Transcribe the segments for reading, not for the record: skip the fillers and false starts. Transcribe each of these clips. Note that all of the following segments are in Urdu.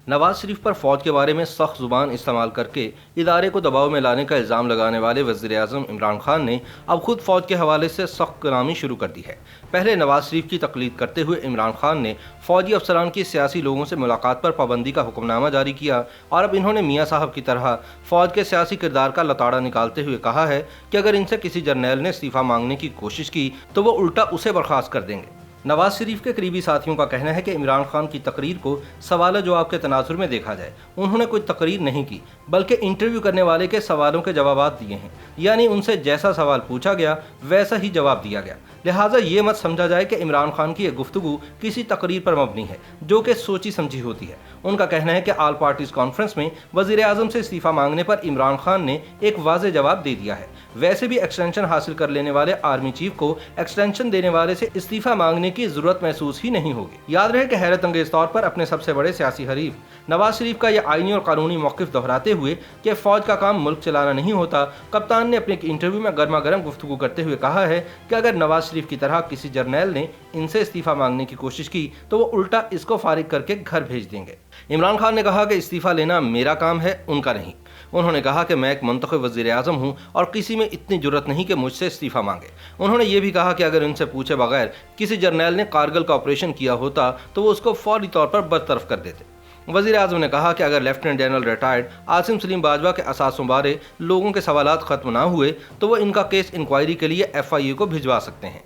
نواز شریف پر فوج کے بارے میں سخت زبان استعمال کر کے ادارے کو دباؤ میں لانے کا الزام لگانے والے وزیر اعظم عمران خان نے اب خود فوج کے حوالے سے سخت کلامی شروع کر دی ہے۔ پہلے نواز شریف کی تقلید کرتے ہوئے عمران خان نے فوجی افسران کی سیاسی لوگوں سے ملاقات پر پابندی کا حکم نامہ جاری کیا، اور اب انہوں نے میاں صاحب کی طرح فوج کے سیاسی کردار کا لتاڑا نکالتے ہوئے کہا ہے کہ اگر ان سے کسی جرنیل نے استعفیٰ مانگنے کی کوشش کی تو وہ الٹا اسے برخاست کر دیں گے۔ نواز شریف کے قریبی ساتھیوں کا کہنا ہے کہ عمران خان کی تقریر کو سوال و جواب کے تناظر میں دیکھا جائے، انہوں نے کوئی تقریر نہیں کی بلکہ انٹرویو کرنے والے کے سوالوں کے جوابات دیے ہیں، یعنی ان سے جیسا سوال پوچھا گیا ویسا ہی جواب دیا گیا۔ لہٰذا یہ مت سمجھا جائے کہ عمران خان کی یہ گفتگو کسی تقریر پر مبنی ہے جو کہ سوچی سمجھی ہوتی ہے۔ ان کا کہنا ہے کہ آل پارٹیز کانفرنس میں وزیر اعظم سے استعفیٰ مانگنے پر عمران خان نے ایک واضح جواب دے دیا ہے۔ ویسے بھی ایکسٹینشن حاصل کر لینے والے آرمی چیف کو ایکسٹینشن دینے والے سے استعفیٰ مانگنے کی ضرورت محسوس ہی نہیں ہوگی۔ یاد رہے کہ حیرت انگیز طور پر اپنے سب سے بڑے سیاسی حریف نواز شریف کا یہ آئینی اور قانونی موقف دہراتے ہوئے کہ فوج کا کام ملک چلانا نہیں ہوتا، کپتان نے اپنے انٹرویو میں گرما گرم گفتگو کرتے ہوئے کہا ہے کہ اگر نواز شریف کی طرح کسی جرنیل نے ان سے استعفیٰ مانگنے کی کوشش کی تو وہ الٹا اس کو فارغ کر کے گھر بھیج دیں گے۔ عمران خان نے کہا کہ استعفیٰ لینا میرا کام ہے، ان کا نہیں۔ انہوں نے کہا کہ میں ایک منتخب وزیر اعظم ہوں اور کسی میں اتنی جرت نہیں کہ مجھ سے استعفیٰ مانگے۔ انہوں نے یہ بھی کہا کہ اگر ان سے پوچھے بغیر کسی جرنیل نے کارگل کا آپریشن کیا ہوتا تو وہ اس کو فوری طور پر برطرف کر دیتے۔ وزیر اعظم نے کہا کہ اگر lieutenant general retired Asim Saleem Bajwa کے اثاثوں بارے لوگوں کے سوالات ختم نہ ہوئے تو وہ ان کا کیس انکوائری کے لیے FIA کو بھجوا سکتے ہیں۔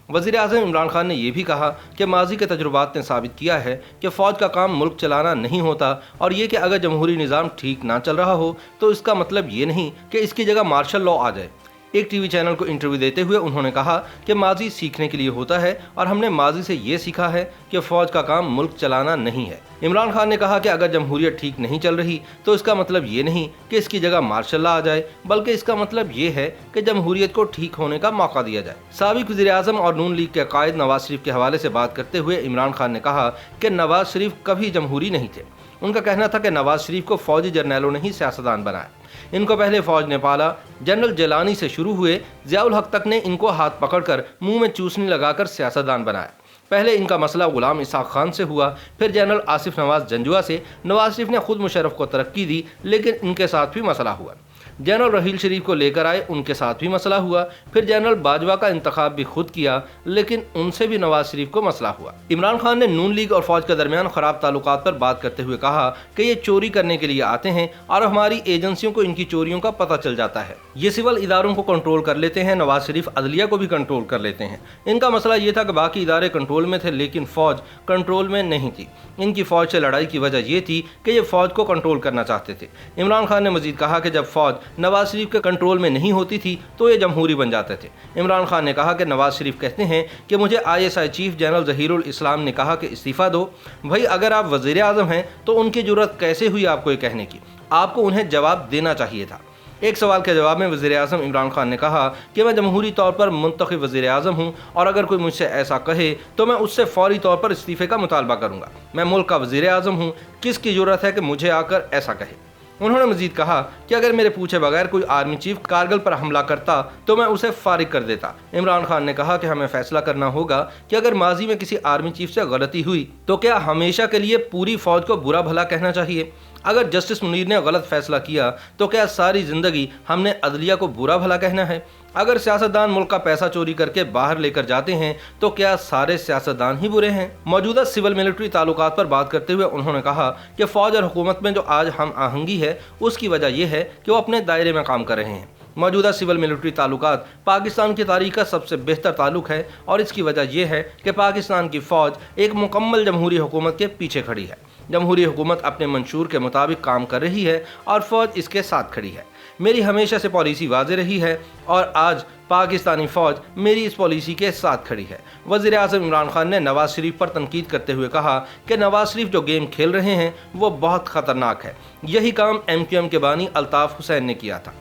وزیر اعظم عمران خان نے یہ بھی کہا کہ ماضی کے تجربات نے ثابت کیا ہے کہ فوج کا کام ملک چلانا نہیں ہوتا، اور یہ کہ اگر جمہوری نظام ٹھیک نہ چل رہا ہو تو اس کا مطلب یہ نہیں کہ اس کی جگہ مارشل لاء آ جائے۔ ایک ٹی وی چینل کو انٹرویو دیتے ہوئے انہوں نے کہا کہ ماضی سیکھنے کے لیے ہوتا ہے اور ہم نے ماضی سے یہ سیکھا ہے کہ فوج کا کام ملک چلانا نہیں ہے۔ عمران خان نے کہا کہ اگر جمہوریت ٹھیک نہیں چل رہی تو اس کا مطلب یہ نہیں کہ اس کی جگہ مارشل لاء آ جائے، بلکہ اس کا مطلب یہ ہے کہ جمہوریت کو ٹھیک ہونے کا موقع دیا جائے۔ سابق وزیر اعظم اور نون لیگ کے قائد نواز شریف کے حوالے سے بات کرتے ہوئے عمران خان نے کہا کہ نواز شریف کبھی جمہوری نہیں تھے۔ ان کا کہنا تھا کہ نواز شریف کو فوجی جرنیلوں نے ہی سیاستدان بنایا، ان کو پہلے فوج نے پالا۔ جنرل جیلانی سے شروع ہوئے ضیاء الحق تک نے ان کو ہاتھ پکڑ کر منہ میں چوسنی لگا کر سیاستدان بنایا۔ پہلے ان کا مسئلہ غلام اسحاق خان سے ہوا، پھر جنرل آصف نواز جنجوعہ سے۔ نواز شریف نے خود مشرف کو ترقی دی لیکن ان کے ساتھ بھی مسئلہ ہوا۔ جنرل رحیل شریف کو لے کر آئے، ان کے ساتھ بھی مسئلہ ہوا۔ پھر جنرل باجوہ کا انتخاب بھی خود کیا لیکن ان سے بھی نواز شریف کو مسئلہ ہوا۔ عمران خان نے نون لیگ اور فوج کے درمیان خراب تعلقات پر بات کرتے ہوئے کہا کہ یہ چوری کرنے کے لیے آتے ہیں اور ہماری ایجنسیوں کو ان کی چوریوں کا پتہ چل جاتا ہے۔ یہ سول اداروں کو کنٹرول کر لیتے ہیں، نواز شریف عدلیہ کو بھی کنٹرول کر لیتے ہیں۔ ان کا مسئلہ یہ تھا کہ باقی ادارے کنٹرول میں تھے لیکن فوج کنٹرول میں نہیں تھی۔ ان کی فوج سے لڑائی کی وجہ یہ تھی کہ یہ فوج کو کنٹرول کرنا چاہتے تھے۔ عمران خان نے مزید کہا کہ جب فوج نواز شریف کے کنٹرول میں نہیں ہوتی تھی تو یہ جمہوری بن جاتے تھے۔ عمران خان نے کہا کہ نواز شریف کہتے ہیں کہ مجھے ISI چیف جنرل ظہیر الاسلام نے کہا کہ استعفیٰ دو۔ بھائی اگر آپ وزیر اعظم ہیں تو ان کی جرت کیسے ہوئی آپ کو یہ کہنے کی؟ آپ کو انہیں جواب دینا چاہیے تھا۔ ایک سوال کے جواب میں وزیر اعظم عمران خان نے کہا کہ میں جمہوری طور پر منتخب وزیر اعظم ہوں اور اگر کوئی مجھ سے ایسا کہے تو میں اس سے فوری طور پر استعفے کا مطالبہ کروں گا۔ میں ملک کا وزیر اعظم ہوں، کس کی ضرورت ہے کہ مجھے آ کر ایسا کہے؟ انہوں نے مزید کہا کہ اگر میرے پوچھے بغیر کوئی آرمی چیف کارگل پر حملہ کرتا تو میں اسے فارغ کر دیتا۔ عمران خان نے کہا کہ ہمیں فیصلہ کرنا ہوگا کہ اگر ماضی میں کسی آرمی چیف سے غلطی ہوئی تو کیا ہمیشہ کے لیے پوری فوج کو برا بھلا کہنا چاہیے؟ اگر جسٹس منیر نے غلط فیصلہ کیا تو کیا ساری زندگی ہم نے عدلیہ کو برا بھلا کہنا ہے؟ اگر سیاستدان ملک کا پیسہ چوری کر کے باہر لے کر جاتے ہیں تو کیا سارے سیاستدان ہی برے ہیں؟ موجودہ سول ملٹری تعلقات پر بات کرتے ہوئے انہوں نے کہا کہ فوج اور حکومت میں جو آج ہم آہنگی ہے اس کی وجہ یہ ہے کہ وہ اپنے دائرے میں کام کر رہے ہیں۔ موجودہ سول ملٹری تعلقات پاکستان کی تاریخ کا سب سے بہتر تعلق ہے اور اس کی وجہ یہ ہے کہ پاکستان کی فوج ایک مکمل جمہوری حکومت کے پیچھے کھڑی ہے۔ جمہوری حکومت اپنے منشور کے مطابق کام کر رہی ہے اور فوج اس کے ساتھ کھڑی ہے۔ میری ہمیشہ سے پالیسی واضح رہی ہے اور آج پاکستانی فوج میری اس پالیسی کے ساتھ کھڑی ہے۔ وزیر اعظم عمران خان نے نواز شریف پر تنقید کرتے ہوئے کہا کہ نواز شریف جو گیم کھیل رہے ہیں وہ بہت خطرناک ہے۔ یہی کام MQM کے بانی الطاف حسین نے کیا تھا۔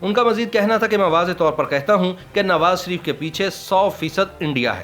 ان کا مزید کہنا تھا کہ میں واضح طور پر کہتا ہوں کہ نواز شریف کے پیچھے 100% انڈیا ہے۔